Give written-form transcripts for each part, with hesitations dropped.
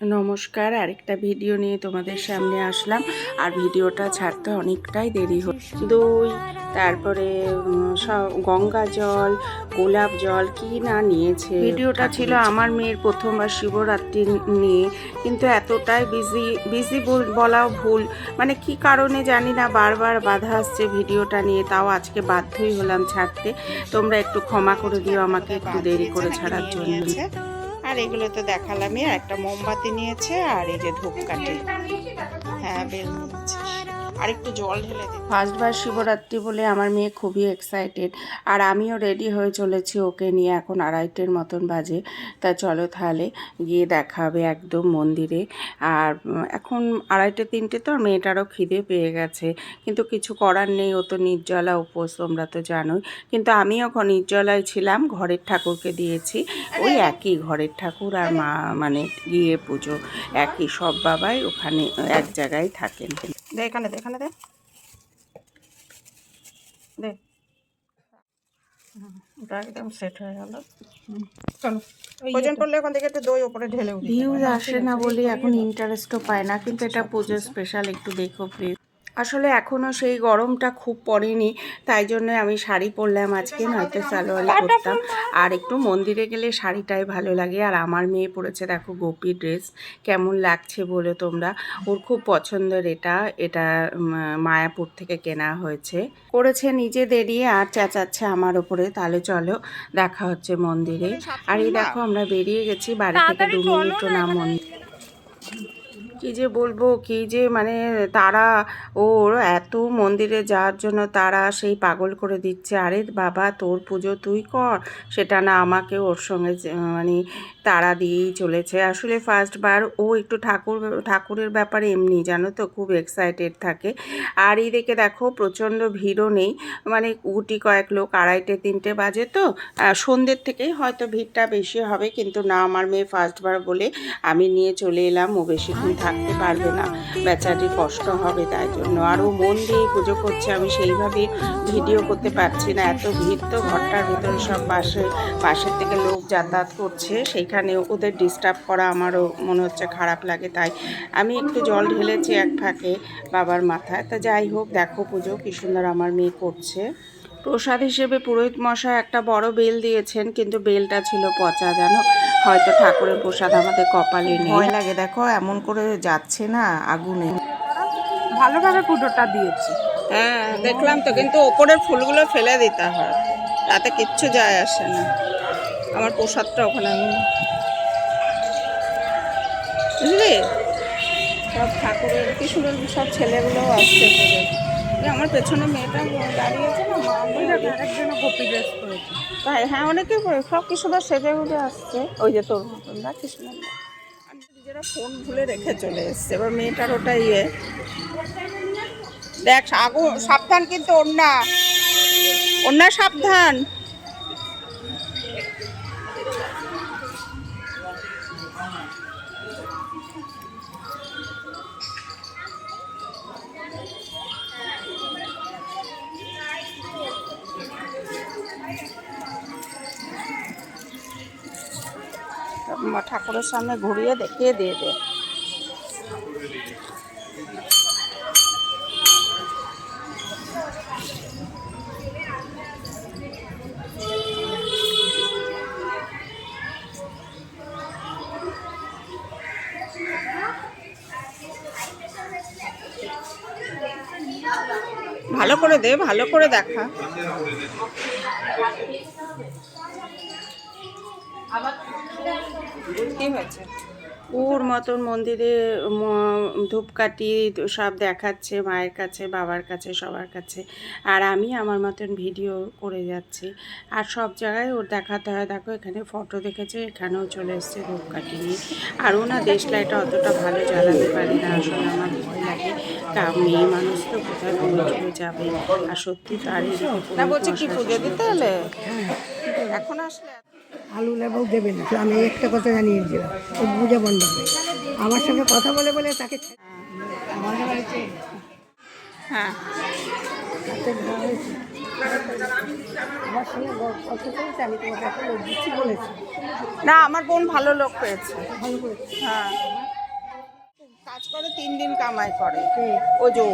নমস্কার, আরেকটা ভিডিও নিয়ে তোমাদের সামনে আসলাম। আর ভিডিওটা ছাড়তে অনেকটাই দেরি হল। দই, তারপরে গঙ্গা জল, গোলাপ জল কি না নিয়েছে। ভিডিওটা ছিল আমার মেয়ের প্রথমবার শিবরাত্রি নিয়ে, কিন্তু এতটাই বিজি বলাও ভুল, মানে কি কারণে জানি না বারবার বাধা আসছে ভিডিওটা নিয়ে, তাও আজকে বাধ্যই হলাম ছাড়তে। তোমরা একটু ক্ষমা করে দিও আমাকে একটু দেরি করে ছাড়ার জন্য। আর এগুলো তো দেখালামই, আর একটা মোমবাতি নিয়েছে, আর এই যে ধূপকাঠি। হ্যাঁ, বেল নিয়েছে। আর একটু জল ঢেলে দিই। ফার্স্টবার শিবরাত্রি বলে আমার মেয়ে খুবই এক্সাইটেড, আর আমিও রেডি হয়ে চলেছি ওকে নিয়ে। এখন 2:30 মতন বাজে, তা চলো তাহলে গিয়ে দেখা হবে একদম মন্দিরে। আর এখন 2:30-3টে তো, মেয়েটারও খিদে পেয়ে গেছে, কিন্তু কিছু করার নেই, ও তো নির্জলা উপোস, তোমরা তো জানোই। কিন্তু আমিও নির্জলায় ছিলাম, ঘরের ঠাকুরকে দিয়েছি। ওই একই, ঘরের ঠাকুর আর মা মানে গিয়ে পুজো একই, সব বাবাই ওখানে এক জায়গায় থাকেন। দে এখানে, দে এখানে, দে দে। ওটা একদম সেট হয়ে গেল। চলো, ওজন করলে ওখান থেকে একটু দই ওপরে ঢেলে। ভিউজ আসে না বলে এখন ইন্টারেস্টও পায় না, কিন্তু এটা পুজো স্পেশাল, একটু দেখো প্লিজ। আসলে এখনও সেই গরমটা খুব পড়েনি, তাই জন্য আমি শাড়ি পরলাম আজকে, নয়তো সালোয়ারই পরতাম। আর একটু মন্দিরে গেলে শাড়িটাই ভালো লাগে। আর আমার মেয়ে পরেছে দেখো গোপী ড্রেস, কেমন লাগছে বলো তোমরা। ওর খুব পছন্দের এটা, এটা মায়াপুর থেকে কেনা হয়েছে। করেছে নিজে দেরিয়ে, আর চেঁচাচ্ছে আমার ওপরে। তাহলে চলো দেখা হচ্ছে মন্দিরে। আর এই দেখো আমরা বেরিয়ে গেছি বাড়ি থেকে, 2 মিনিটও না মন্দির। কী যে বলবো, কী যে মানে তারা, ওর এত মন্দিরে যাওয়ার জন্য তারা সেই পাগল করে দিচ্ছে। আরে বাবা, তোর পুজো তুই কর, সেটা না আমাকে ওর সঙ্গে মানে তারা দিয়েই চলেছে। আসলে ফার্স্টবার ও একটু ঠাকুরের ব্যাপারে এমনি জানো তো, খুব এক্সাইটেড থাকে। আর এই দিকে দেখো প্রচণ্ড ভিড়ও নেই, মানে গুটি কয়েক লোক, 2:30-3টে বাজে তো, সন্ধ্যের থেকেই হয়তো ভিড়টা বেশি হবে। কিন্তু না, আমার মেয়ে ফার্স্টবার বলে আমি নিয়ে চলে এলাম, ও বেশিক্ষণ থাকতে পারবে না, বেচারি কষ্ট হবে, তাই জন্য। আর ও মন দিয়ে পুজো করছে, আমি সেইভাবে ভিডিও করতে পারছি না, এত ভিড় তো ঘরটার ভিতরে, সব পাশের থেকে লোক যাতায়াত করছে, সেইখানে ওদের ডিস্টার্ব করা আমারও মনে হচ্ছে খারাপ লাগে। তাই আমি একটু জল ঢেলেছি এক ফাঁকে বাবার মাথায়। তা যাই হোক, দেখো পুজো কী সুন্দর আমার মেয়ে করছে। প্রসাদ হিসেবে পুরোহিত মশাই একটা বড় বেল দিয়েছেন, কিন্তু বেলটা ছিল পচা, জানো। হয়তো ঠাকুরের প্রসাদ আমাদের কপালে নেই। ভয় লাগে, দেখো এমন করে যাচ্ছে না আগুনে। ভালোভাবে পুজোটা দিয়েছি। হ্যাঁ দেখলাম তো, কিন্তু ওপরের ফুলগুলো ফেলে দিতে হয়, তাতে কিচ্ছু যায় আসে না। আমার প্রসাদটা ওখানে আমি, বুঝলি, সব ঠাকুরের কি সুন্দর, সব ছেলেগুলোও আসছে পুজো। আমার পেছনে মেয়েটা দাঁড়িয়েছে না, মা আরেকজন গোপী ড্রেস করেছে। তাই হ্যাঁ, অনেকেই সব কি সুন্দর সেজে গুজে আসছে, ওই যে তোর মতন না, কি সুন্দর। নিজেরা ফোন ভুলে রেখে চলে এসছে, এবার মেয়েটার ওটা ইয়ে। দেখ আগুন, সাবধান কিন্তু, ওন্না সাবধান। ঠাকুরের সামনে ঘুরিয়ে দেখিয়ে দিয়ে দে। ভালো করে দে, ভালো করে দেখা। কি হয়েছে? ওর মতন মন্দিরে ধূপকাঠি সব দেখাচ্ছে, মায়ের কাছে, বাবার কাছে, সবার কাছে। আর আমি আমার মতন ভিডিও করে যাচ্ছি, আর সব জায়গায় ওর দেখাতে হয়। দেখো এখানে ফটো দেখেছে, এখানেও চলে এসছে ধূপকাঠি নিয়ে। আর ও না দেশলাইটা অতটা ভালো জ্বালাতে পারি না, আসলে আমার ভয় লাগে, মেয়ে মানুষ তো কোথায় পুজো চলে যাবে। আর সত্যি তার না বলছে কি পুজো দিতে এলে এখন আসলে আলু লেবু দেবে না, আমি একটা কথা জানিয়ে দিলাম, ও বুঝে বন্ধ করে আমার সঙ্গে কথা বলে বলে তাকে হ্যাঁ আমার সঙ্গে কথা বলছে, আমি তোমাকে একটা লোক দিচ্ছি বলেছি। না, আমার বোন ভালো লোক পেয়েছে। ভালো করেছি। হ্যাঁ। কাজ করে 3 দিন কামাই করে ও যে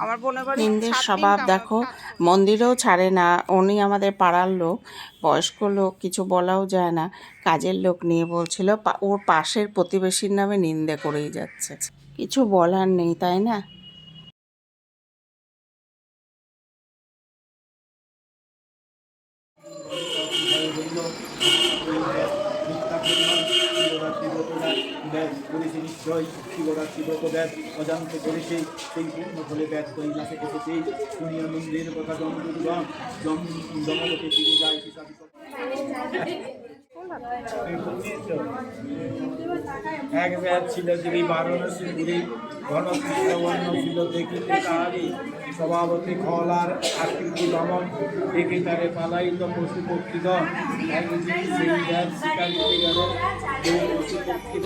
আমার বোনের বাড়ি নিন্দের স্বভাব দেখো, মন্দিরেও ছাড়ে না। উনি আমাদের পাড়ার লোক, বয়স্ক লোক, কিছু বলাও যায় না। কাজের লোক নিয়ে বলছিল ওর পাশের প্রতিবেশীর নামে নিন্দে করেই যাচ্ছে। কিছু বলার নেই, তাই না? করেছে নিশ্চয় শিবরাত্রি ব্রত ব্যাস অজান্তে করেছে সেই পূর্ণ ফলে ব্যাস কৈলাসে এসেছে শুনিয়া নন্দের কথা জমলোকে ফিরে যায় এক ব্যাস ছিল যিনি বারাণসীর গুরি ঘন কৃষ্ণবর্ণ ছিল দেখিতে তাহারি স্বভাবতে খল আর আকৃতি দমন দেখে তারে পালাইত পশু পক্ষীগণ একদিন সেই ব্যাস শিকারিতে গেল পশু পক্ষী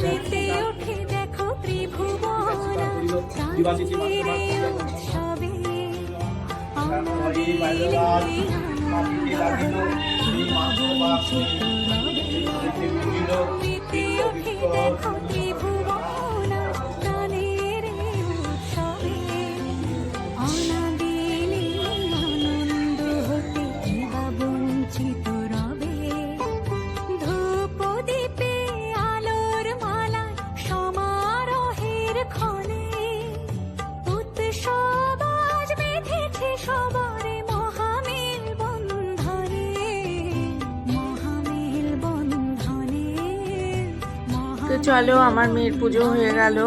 তো চলো, আমার মেয়ের পুজো হয়ে গেল।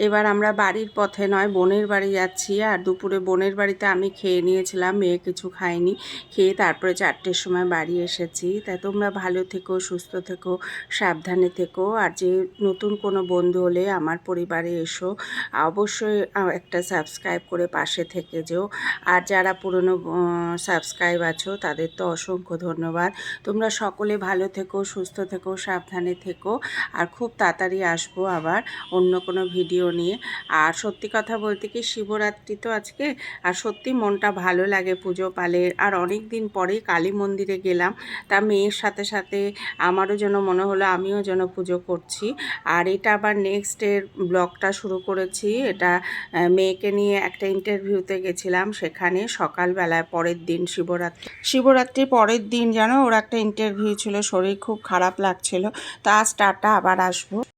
এবার আমরা বাড়ির পথে নয়, বোনের বাড়ি যাচ্ছি। আর দুপুরে বোনের বাড়িতে আমি খেয়ে নিয়েছিলাম, মেয়ে কিছু খায়নি। খেয়ে তারপরে 4টের সময় বাড়ি এসেছি। তাই তোমরা ভালো থেকো, সুস্থ থেকো, সাবধানে থেকো। আর যে নতুন কোনো বন্ধু হলে আমার পরিবারে এসো, অবশ্যই একটা সাবস্ক্রাইব করে পাশে থেকে যেও। আর যারা পুরনো সাবস্ক্রাইব আছো তাদের তো অসংখ্য ধন্যবাদ। তোমরা সকলে ভালো থেকো, সুস্থ থেকো, সাবধানে থেকো। আর খুব তাড়াতাড়ি আসবো আবার অন্য কোনো ভিডিও নিয়ে। আর সত্যি কথা বলতে কি, শিবরাত্রি তো আজকে, আর সত্যি মনটা ভালো লাগে পুজো পালে। আর অনেক দিন পরে কালী মন্দিরে গেলাম, তা মেয়ের সাথে সাথে আমারও যেন মনে হলো আমিও যেন পুজো করছি। আর এটা আবার নেক্সটের ব্লগটা শুরু করেছি। এটা মেয়েকে নিয়ে একটা ইন্টারভিউতে গেছিলাম, সেখানে সকালবেলায় পরের দিন শিবরাত্রির পরের দিন যেন ওর একটা ইন্টারভিউ ছিল। শরীর খুব খারাপ লাগছিল। তা আজ টাটা, আবার আসবো।